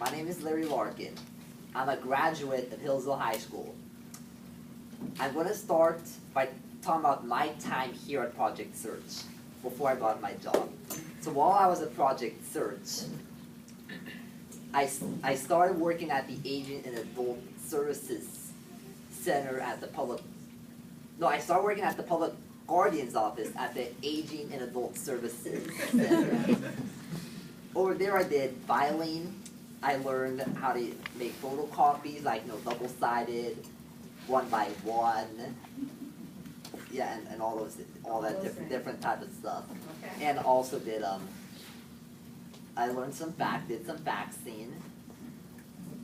My name is Larry Larkin. I'm a graduate of Hillsville High School. I'm going to start by talking about my time here at Project Search before I got my job. So while I was at Project Search, I started working at the Aging and Adult Services Center at the I started working at the Public Guardian's office at the Aging and Adult Services Center. Over there I did filing. I learned how to make photocopies, like double-sided, 1x1. Yeah, and all that different type of stuff. Okay. And also did I learned did some faxing,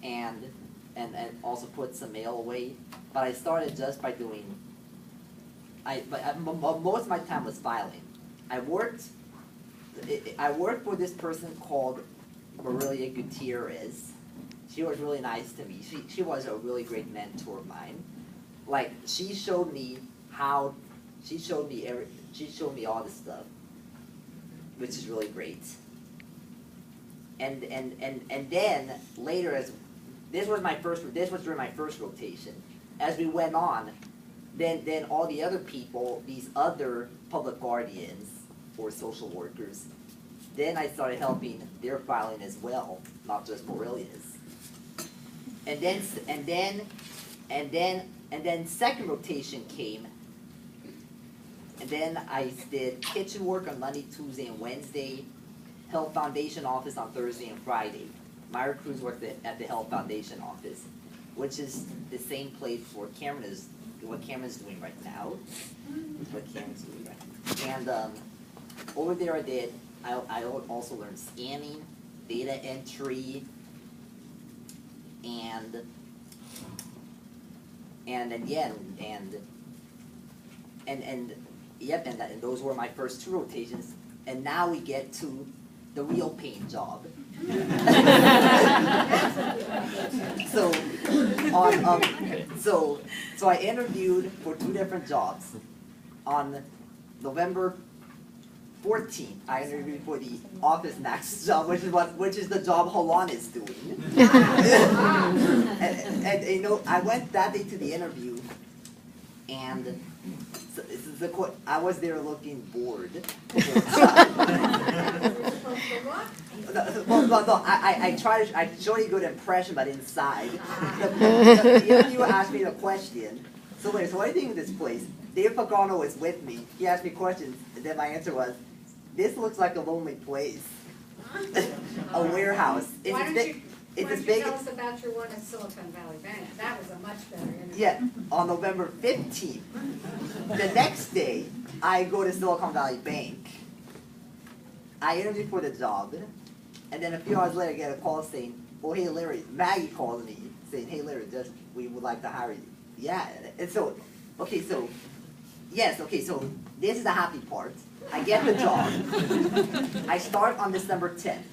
and also put some mail away. But I started just by doing. Most of my time was filing. I worked for this person called Marilia Gutierrez. She was really nice to me. She was a really great mentor of mine. Like, she showed me all this stuff, which is really great. And then later, this was during my first rotation. As we went on, then all the other people, these other public guardians or social workers, then I started helping their filing as well, not just Morelia's. And then second rotation came, and then I did kitchen work on Monday, Tuesday, and Wednesday, Health Foundation office on Thursday and Friday. Myra Cruz worked at the Health Foundation office, which is the same place what Cameron's doing right now. And over there I also learned scanning, data entry, and those were my first two rotations. And now we get to the real pain job. So I interviewed for two different jobs. On November 14th, I interviewed for the Office Max job, which is the job Halan is doing. and I went that day to the interview, and I was there looking bored. No, I showed a good impression, but inside. The interviewer asked me a question. So what do you think of this place? Dave Pagano was with me. He asked me questions, and then my answer was, this looks like a lonely place. A warehouse. Why don't you tell us about your one at Silicon Valley Bank? That was a much better interview. Yeah, on November 15th. The next day, I go to Silicon Valley Bank. I interviewed for the job, and then a few hours later I get a call saying, oh, hey Larry, Maggie called me saying, hey Larry, we would like to hire you. Yeah, and so this is the happy part. I get the job. I start on December 10th.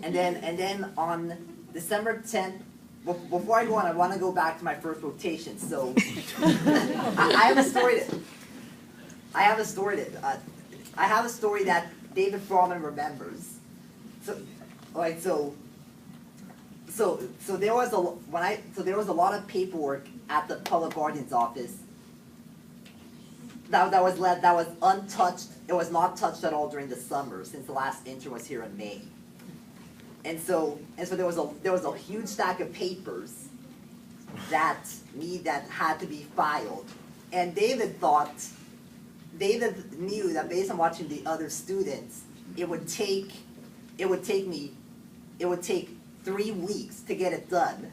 And then on December 10th, before I go on, I want to go back to my first rotation. So I have a story that David Froman remembers. So there was a lot of paperwork at the Public Guardian's office that was untouched. It was not touched at all during the summer, since the last intern was here in May. And so there was a huge stack of papers that had to be filed. And David knew that based on watching the other students, it would take 3 weeks to get it done.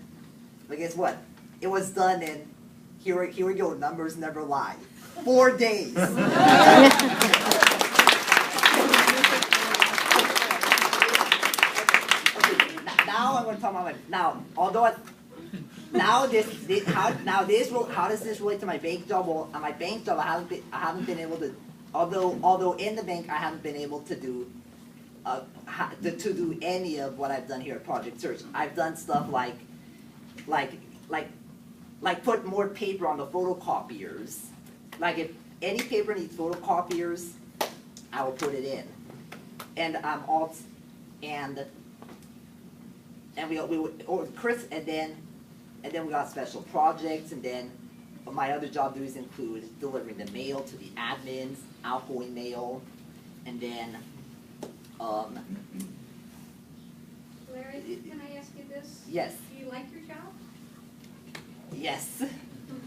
But guess what? It was done in, here we go, numbers never lie, 4 days. Now I'm going to talk about how does this relate to my bank job? Well, on my bank job, I haven't been able to, although in the bank I haven't been able to do any of what I've done here at Project Search. I've done stuff like put more paper on the photocopiers. Like if any paper needs photocopiers, I will put it in. And and or Chris, and then we got special projects, and then my other job duties include delivering the mail to the admins, outgoing mail, and then, Larry, can I ask you this? yes, Do you like your job? yes,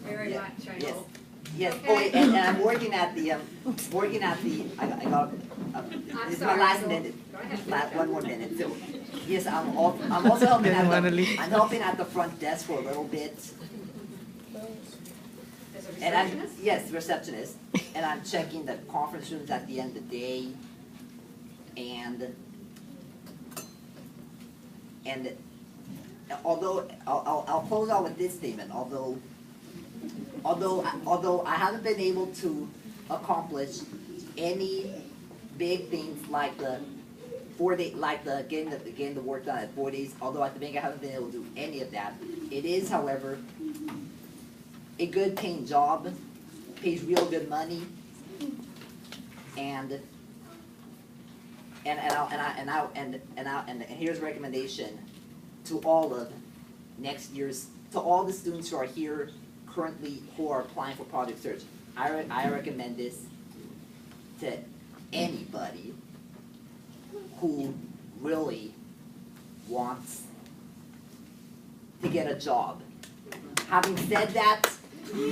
Very Yeah, much, I yes. hope. yes. Okay. Oh, wait, and I'm working at the, I got, this is my sorry, last go- minute, go ahead. one more minute, so, yes, I'm also helping Doesn't wanna I'm leave. helping at the front desk for a little bit. As a And I'm, receptionist? yes, receptionist, and I'm checking the conference rooms at the end of the day, and although, I'll close out with this statement, although I haven't been able to accomplish any big things like the 4 day, like getting the work done at 4 days, although at the bank I haven't been able to do any of that, it is, however, a good paying job, pays real good money, and here's a recommendation to all of next year's, to all the students who are here currently who are applying for Project Search. I recommend this to anybody who really wants to get a job. Having said that,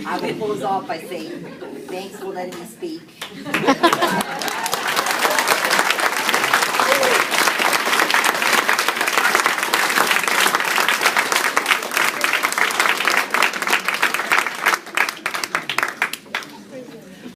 I will close off by saying, thanks for letting me speak.